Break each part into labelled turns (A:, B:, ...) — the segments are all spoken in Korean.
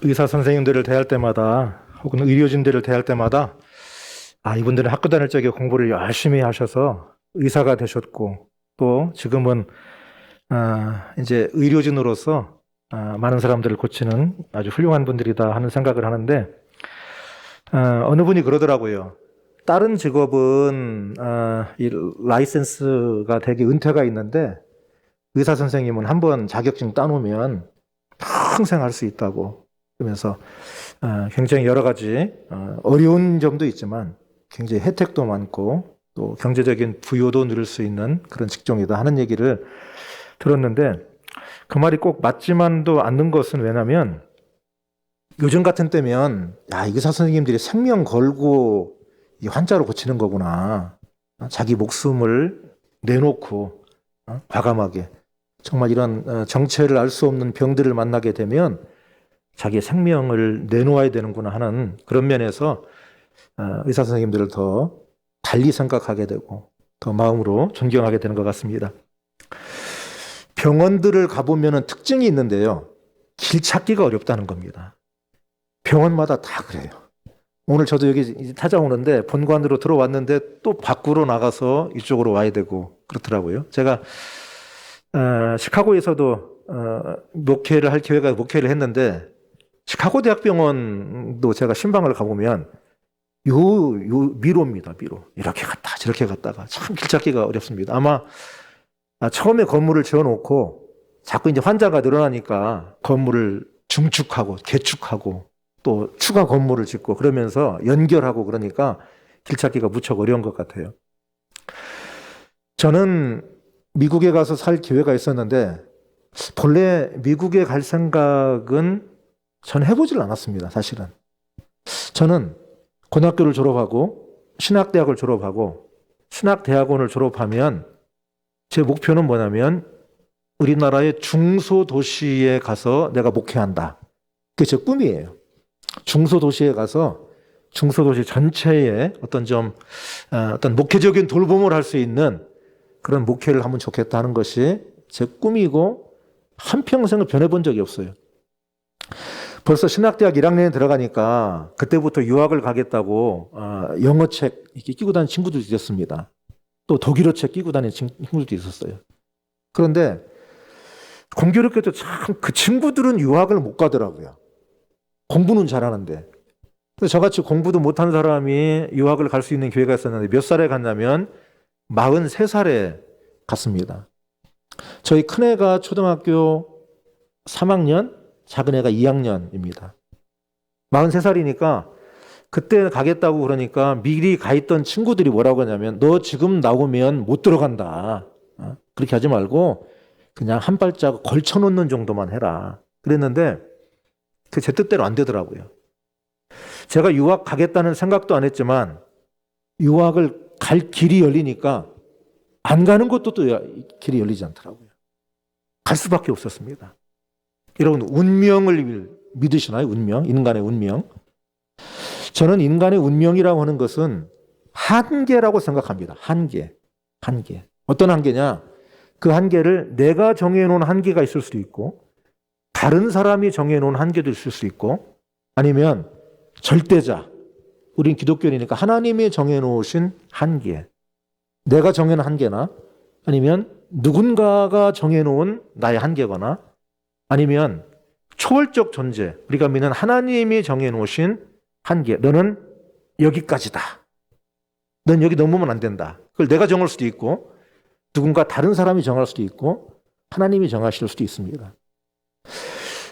A: 의사 선생님들을 대할 때마다 혹은 의료진들을 대할 때마다 이분들은 학교 다닐 적에 공부를 열심히 하셔서 의사가 되셨고 또 지금은 이제 의료진으로서 많은 사람들을 고치는 아주 훌륭한 분들이다 하는 생각을 하는데 어느 분이 그러더라고요. 다른 직업은 이 라이센스가 되게 은퇴가 있는데 의사 선생님은 한번 자격증 따놓으면 평생 할 수 있다고 그러면서 굉장히 여러 가지 어려운 점도 있지만 굉장히 혜택도 많고 또 경제적인 부여도 누릴 수 있는 그런 직종이다 하는 얘기를 들었는데 그 말이 꼭 맞지만도 않는 것은 왜냐하면 요즘 같은 때면 이 의사 선생님들이 생명 걸고 이 환자를 고치는 거구나. 자기 목숨을 내놓고 과감하게 정말 이런 정체를 알 수 없는 병들을 만나게 되면 자기의 생명을 내놓아야 되는구나 하는 그런 면에서 의사 선생님들을 더 달리 생각하게 되고 더 마음으로 존경하게 되는 것 같습니다. 병원들을 가보면 특징이 있는데요. 길 찾기가 어렵다는 겁니다. 병원마다 다 그래요. 오늘 저도 여기 찾아오는데 본관으로 들어왔는데 또 밖으로 나가서 이쪽으로 와야 되고 그렇더라고요. 제가 시카고에서도 목회를 할 기회가 목회를 했는데 시카고 대학병원도 제가 신방을 가보면 요 미로입니다. 미로. 이렇게 갔다 저렇게 갔다가 참 길 찾기가 어렵습니다. 아마 처음에 건물을 지어놓고 자꾸 이제 환자가 늘어나니까 건물을 중축하고 개축하고 또 추가 건물을 짓고 그러면서 연결하고 그러니까 길 찾기가 무척 어려운 것 같아요. 저는 미국에 가서 살 기회가 있었는데 본래 미국에 갈 생각은 전 해보질 않았습니다. 사실은. 저는 고등학교를 졸업하고 신학대학을 졸업하고 신학대학원을 졸업하면 제 목표는 뭐냐면 우리나라의 중소도시에 가서 내가 목회한다. 그게 제 꿈이에요. 중소도시에 가서 중소도시 전체에 어떤 목회적인 돌봄을 할 수 있는 그런 목회를 하면 좋겠다 하는 것이 제 꿈이고 한평생을 변해본 적이 없어요. 벌써 신학대학 1학년에 들어가니까 그때부터 유학을 가겠다고 영어책 이렇게 끼고 다니는 친구들도 있었습니다. 또 독일어 책 끼고 다니는 친구들도 있었어요. 그런데 공교롭게도 참 그 친구들은 유학을 못 가더라고요. 공부는 잘하는데. 그래서 저같이 공부도 못하는 사람이 유학을 갈 수 있는 기회가 있었는데 몇 살에 갔냐면 43살에 갔습니다. 저희 큰애가 초등학교 3학년, 작은애가 2학년입니다. 43살이니까 그때 가겠다고 그러니까 미리 가 있던 친구들이 뭐라고 하냐면 너 지금 나오면 못 들어간다. 그렇게 하지 말고 그냥 한 발자국 걸쳐놓는 정도만 해라. 그랬는데 그 제 뜻대로 안 되더라고요. 제가 유학 가겠다는 생각도 안 했지만 유학을 갈 길이 열리니까 안 가는 것도 또 길이 열리지 않더라고요. 갈 수밖에 없었습니다. 여러분 운명을 믿으시나요? 운명, 인간의 운명. 저는 인간의 운명이라고 하는 것은 한계라고 생각합니다. 한계. 어떤 한계냐? 그 한계를 내가 정해놓은 한계가 있을 수도 있고 다른 사람이 정해놓은 한계도 있을 수 있고 아니면 절대자, 우린 기독교인이니까 하나님이 정해놓으신 한계, 내가 정해놓은 한계나 아니면 누군가가 정해놓은 나의 한계거나 아니면 초월적 존재, 우리가 믿는 하나님이 정해놓으신 한계, 너는 여기까지다. 넌 여기 넘으면 안 된다. 그걸 내가 정할 수도 있고 누군가 다른 사람이 정할 수도 있고 하나님이 정하실 수도 있습니다.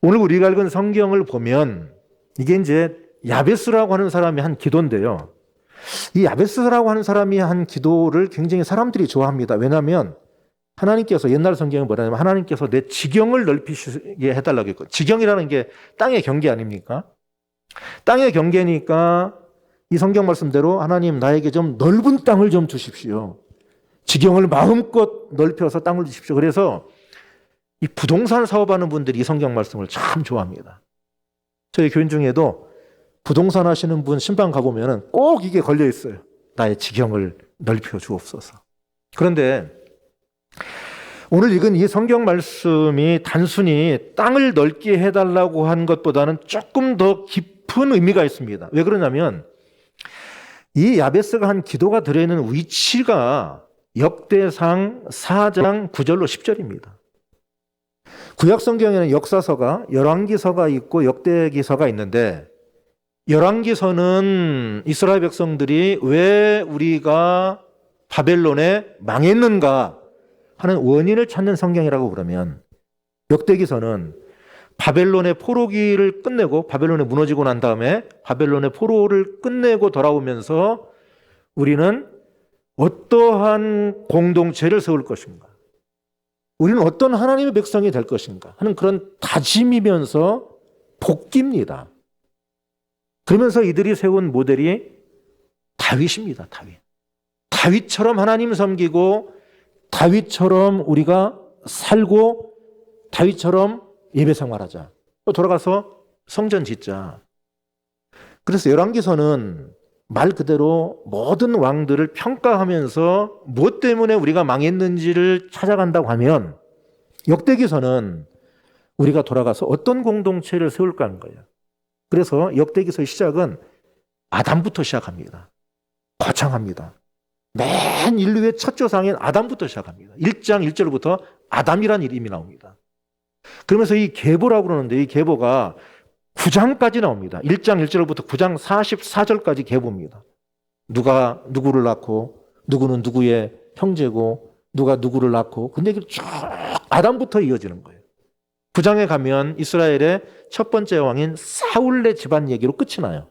A: 오늘 우리가 읽은 성경을 보면 이게 이제 야베스라고 하는 사람이 한 기도인데요. 이 야베스라고 하는 사람이 한 기도를 굉장히 사람들이 좋아합니다. 왜냐하면 하나님께서 옛날 성경에 뭐라냐면 하나님께서 내 지경을 넓히시게 해달라고 했고 지경이라는 게 땅의 경계 아닙니까? 땅의 경계니까 이 성경 말씀대로 하나님 나에게 좀 넓은 땅을 좀 주십시오. 지경을 마음껏 넓혀서 땅을 주십시오. 그래서 이 부동산 사업하는 분들이 이 성경 말씀을 참 좋아합니다. 저희 교인 중에도 부동산 하시는 분 신방 가보면 꼭 이게 걸려 있어요. 나의 지경을 넓혀 주옵소서. 그런데 오늘 읽은 이 성경 말씀이 단순히 땅을 넓게 해달라고 한 것보다는 조금 더 깊은 의미가 있습니다. 왜 그러냐면 이 야베스가 한 기도가 들어있는 위치가 역대상 4장 9절로 10절입니다. 구약 성경에는 역사서가 열왕기서가 있고 역대기서가 있는데 열왕기서는 이스라엘 백성들이 왜 우리가 바벨론에 망했는가 하는 원인을 찾는 성경이라고 그러면 역대기서는 바벨론의 포로기를 끝내고 바벨론에 무너지고 난 다음에 바벨론의 포로를 끝내고 돌아오면서 우리는 어떠한 공동체를 세울 것인가? 우리는 어떤 하나님의 백성이 될 것인가? 하는 그런 다짐이면서 복귀입니다. 그러면서 이들이 세운 모델이 다윗입니다. 다윗처럼 하나님 섬기고 다윗처럼 우리가 살고 다윗처럼 예배 생활하자. 또 돌아가서 성전 짓자. 그래서 열왕기서는 말 그대로 모든 왕들을 평가하면서 무엇 때문에 우리가 망했는지를 찾아간다고 하면 역대기서는 우리가 돌아가서 어떤 공동체를 세울까 하는 거예요. 그래서 역대기서의 시작은 아담부터 시작합니다. 거창합니다. 맨 인류의 첫 조상인 아담부터 시작합니다. 1장 1절부터 아담이라는 이름이 나옵니다. 그러면서 이 계보라고 그러는데 이 계보가 9장까지 나옵니다. 1장 1절부터 9장 44절까지 계보입니다. 누가 누구를 낳고 누구는 누구의 형제고 누가 누구를 낳고 근데 이게 쭉 아담부터 이어지는 거예요. 9장에 가면 이스라엘의 첫 번째 왕인 사울의 집안 얘기로 끝이 나요.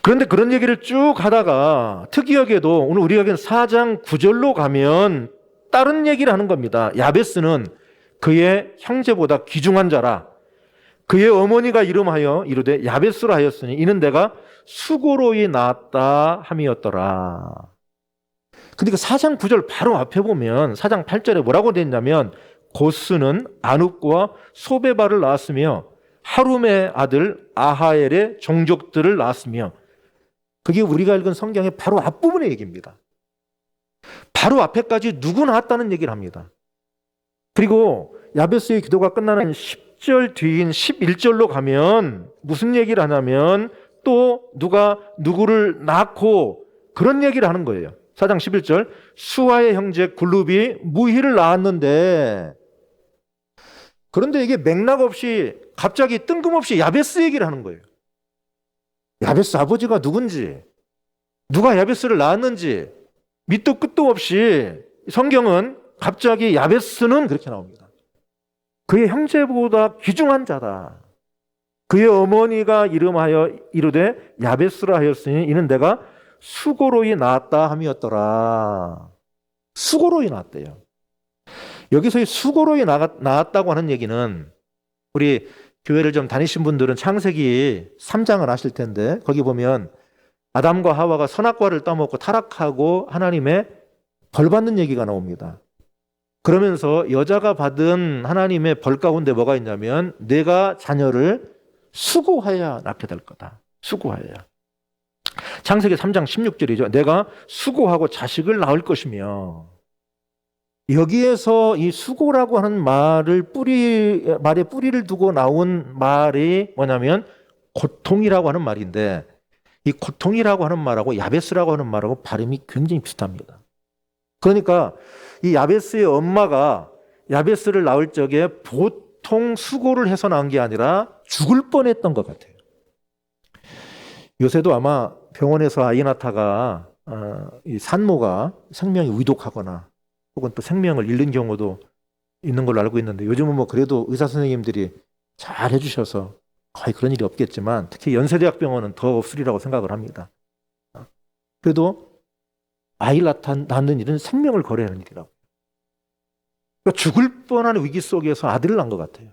A: 그런데 그런 얘기를 쭉 하다가 특이하게도 오늘 우리가 읽은 4장 9절로 가면 다른 얘기를 하는 겁니다. 야베스는 그의 형제보다 귀중한 자라. 그의 어머니가 이름하여 이르되 야베스라 하였으니 이는 내가 수고로이 낳았다 함이었더라. 그러니까 4장 9절 바로 앞에 보면 4장 8절에 뭐라고 되어 있냐면 고스는 아눕과 소베바를 낳았으며 하룸의 아들 아하엘의 종족들을 낳았으며 그게 우리가 읽은 성경의 바로 앞부분의 얘기입니다. 바로 앞에까지 누구 낳았다는 얘기를 합니다. 그리고 야베스의 기도가 끝나는 10절 뒤인 11절로 가면 무슨 얘기를 하냐면 또 누가 누구를 낳고 그런 얘기를 하는 거예요. 4장 11절 수아의 형제 굴룹이 무희를 낳았는데 그런데 이게 맥락 없이 갑자기 뜬금없이 야베스 얘기를 하는 거예요. 야베스 아버지가 누군지 누가 야베스를 낳았는지 밑도 끝도 없이 성경은 갑자기 야베스는 그렇게 나옵니다. 그의 형제보다 귀중한 자다. 그의 어머니가 이름하여 이르되 야베스라 하였으니 이는 내가 수고로이 낳았다 함이었더라. 수고로이 낳았대요. 여기서 수고로이 낳았다고 하는 얘기는 우리 교회를 좀 다니신 분들은 창세기 3장을 아실 텐데 거기 보면 아담과 하와가 선악과를 따먹고 타락하고 하나님의 벌 받는 얘기가 나옵니다. 그러면서 여자가 받은 하나님의 벌 가운데 뭐가 있냐면 내가 자녀를 수고하여 낳게 될 거다. 수고하여. 창세기 3장 16절이죠. 내가 수고하고 자식을 낳을 것이며 여기에서 이 수고라고 하는 말에 뿌리를 두고 나온 말이 뭐냐면 고통이라고 하는 말인데 이 고통이라고 하는 말하고 야베스라고 하는 말하고 발음이 굉장히 비슷합니다. 그러니까 이 야베스의 엄마가 야베스를 낳을 적에 보통 수고를 해서 낳은 게 아니라 죽을 뻔했던 것 같아요. 요새도 아마 병원에서 아이 낳다가 이 산모가 생명이 위독하거나 혹은 또 생명을 잃는 경우도 있는 걸로 알고 있는데 요즘은 뭐 그래도 의사 선생님들이 잘 해주셔서 거의 그런 일이 없겠지만 특히 연세대학병원은 더 없으리라고 생각을 합니다. 그래도 아이를 낳는 일은 생명을 거래하는 일이라고. 그러니까 죽을 뻔한 위기 속에서 아들을 낳은 것 같아요.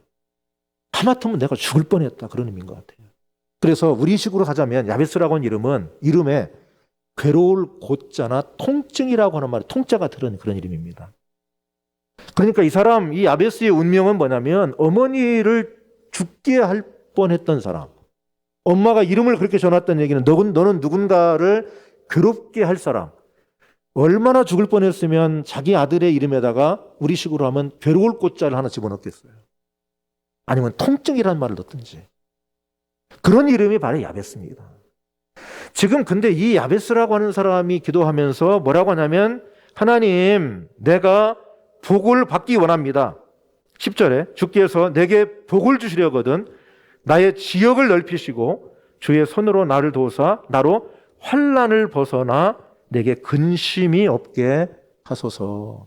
A: 하마터면 내가 죽을 뻔했다 그런 의미인 것 같아요. 그래서 우리식으로 하자면 야베스라고 하는 이름은 이름에 괴로울 고자나 통증이라고 하는 말이 통자가 들은 그런 이름입니다. 그러니까 이 사람, 이 야베스의 운명은 뭐냐면 어머니를 죽게 할 뻔했던 사람. 엄마가 이름을 그렇게 전했던 얘기는 너는 누군가를 괴롭게 할 사람. 얼마나 죽을 뻔했으면 자기 아들의 이름에다가 우리식으로 하면 괴로울 꽃자를 하나 집어넣겠어요. 아니면 통증이라는 말을 넣든지. 그런 이름이 바로 야베스입니다. 지금 근데 이 야베스라고 하는 사람이 기도하면서 뭐라고 하냐면 하나님, 내가 복을 받기 원합니다. 10절에 주께서 내게 복을 주시려거든 나의 지역을 넓히시고 주의 손으로 나를 도우사 나로 환난을 벗어나 내게 근심이 없게 하소서.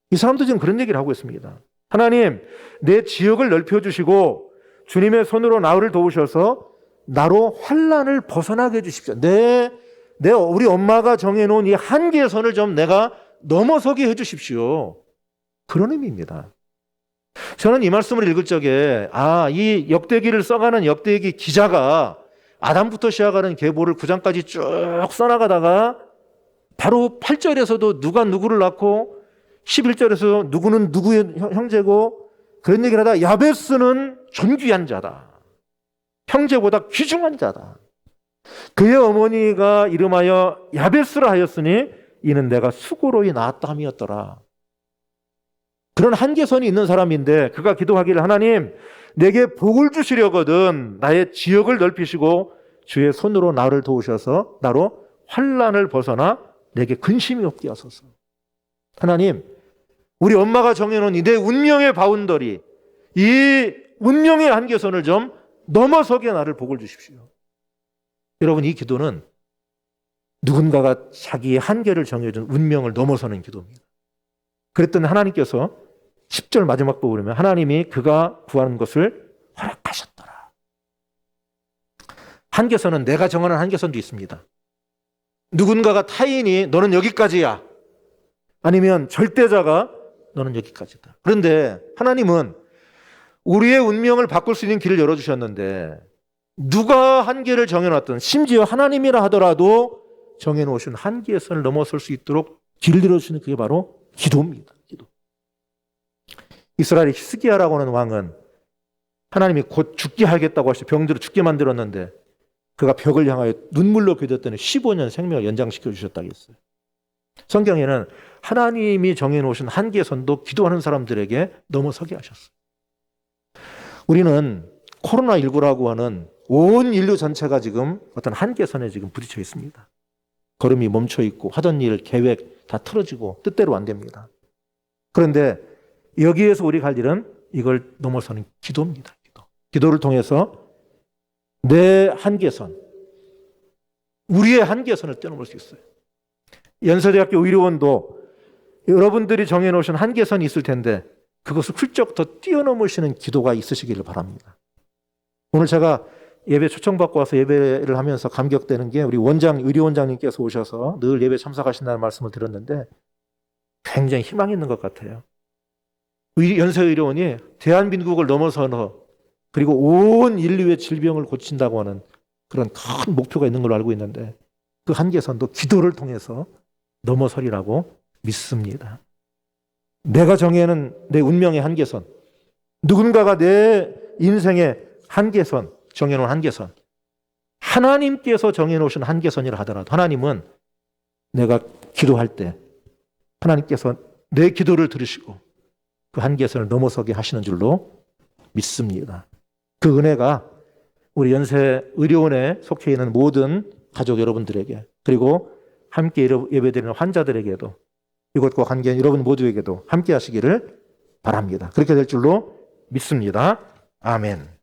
A: 이 사람도 지금 그런 얘기를 하고 있습니다. 하나님, 내 지역을 넓혀주시고 주님의 손으로 나를 도우셔서 나로 환난을 벗어나게 해주십시오. 우리 엄마가 정해놓은 이 한계의 선을 좀 내가 넘어서게 해주십시오. 그런 의미입니다. 저는 이 말씀을 읽을 적에 이 역대기를 써가는 역대기 기자가 아담부터 시작하는 계보를 9장까지 쭉 써나가다가 바로 8절에서도 누가 누구를 낳고 11절에서 누구는 누구의 형제고 그런 얘기를 하다 야베스는 존귀한 자다. 형제보다 귀중한 자다. 그의 어머니가 이름하여 야베스라 하였으니 이는 내가 수고로이 낳았다 함이었더라. 그런 한계선이 있는 사람인데 그가 기도하기를 하나님 내게 복을 주시려거든 나의 지역을 넓히시고 주의 손으로 나를 도우셔서 나로 환난을 벗어나 내게 근심이 없게 하소서. 하나님, 우리 엄마가 정해놓은 이 내 운명의 바운더리, 이 운명의 한계선을 좀 넘어서게 나를 복을 주십시오. 여러분, 이 기도는 누군가가 자기의 한계를 정해준 운명을 넘어서는 기도입니다. 그랬더니 하나님께서 10절 마지막 부분을 보면 하나님이 그가 구하는 것을 허락하셨더라. 한계선은 내가 정하는 한계선도 있습니다. 누군가가 타인이 너는 여기까지야. 아니면 절대자가 너는 여기까지다. 그런데 하나님은 우리의 운명을 바꿀 수 있는 길을 열어주셨는데 누가 한계를 정해놨든 심지어 하나님이라 하더라도 정해놓으신 한계의 선을 넘어설 수 있도록 길을 열어주시는 그게 바로 기도입니다. 기도. 이스라엘의 히스기야라고 하는 왕은 하나님이 곧 죽게 하겠다고 하셔서 병들어 죽게 만들었는데 그가 벽을 향하여 눈물로 기도했더니 15년 생명을 연장시켜 주셨다고 했어요. 성경에는 하나님이 정해놓으신 한계선도 기도하는 사람들에게 넘어서게 하셨어요. 우리는 코로나19라고 하는 온 인류 전체가 지금 어떤 한계선에 지금 부딪혀 있습니다. 걸음이 멈춰 있고 하던 일, 계획 다 틀어지고 뜻대로 안 됩니다. 그런데 여기에서 우리가 할 일은 이걸 넘어서는 기도입니다. 기도를 통해서 내 한계선, 우리의 한계선을 뛰어넘을 수 있어요. 연세대학교 의료원도 여러분들이 정해놓으신 한계선이 있을 텐데 그것을 훌쩍 더 뛰어넘으시는 기도가 있으시기를 바랍니다. 오늘 제가 예배 초청받고 와서 예배를 하면서 감격되는 게 우리 의료원장님께서 오셔서 늘 예배 참석하신다는 말씀을 들었는데 굉장히 희망이 있는 것 같아요. 연세의료원이 대한민국을 넘어서서 그리고 온 인류의 질병을 고친다고 하는 그런 큰 목표가 있는 걸로 알고 있는데 그 한계선도 기도를 통해서 넘어서리라고 믿습니다. 내가 정해는 내 운명의 한계선, 누군가가 내 인생의 한계선, 정해놓은 한계선, 하나님께서 정해놓으신 한계선이라 하더라도 하나님은 내가 기도할 때 하나님께서 내 기도를 들으시고 그 한계선을 넘어서게 하시는 줄로 믿습니다. 그 은혜가 우리 연세의료원에 속해 있는 모든 가족 여러분들에게 그리고 함께 예배드리는 환자들에게도 이것과 관계한 여러분 모두에게도 함께 하시기를 바랍니다. 그렇게 될 줄로 믿습니다. 아멘.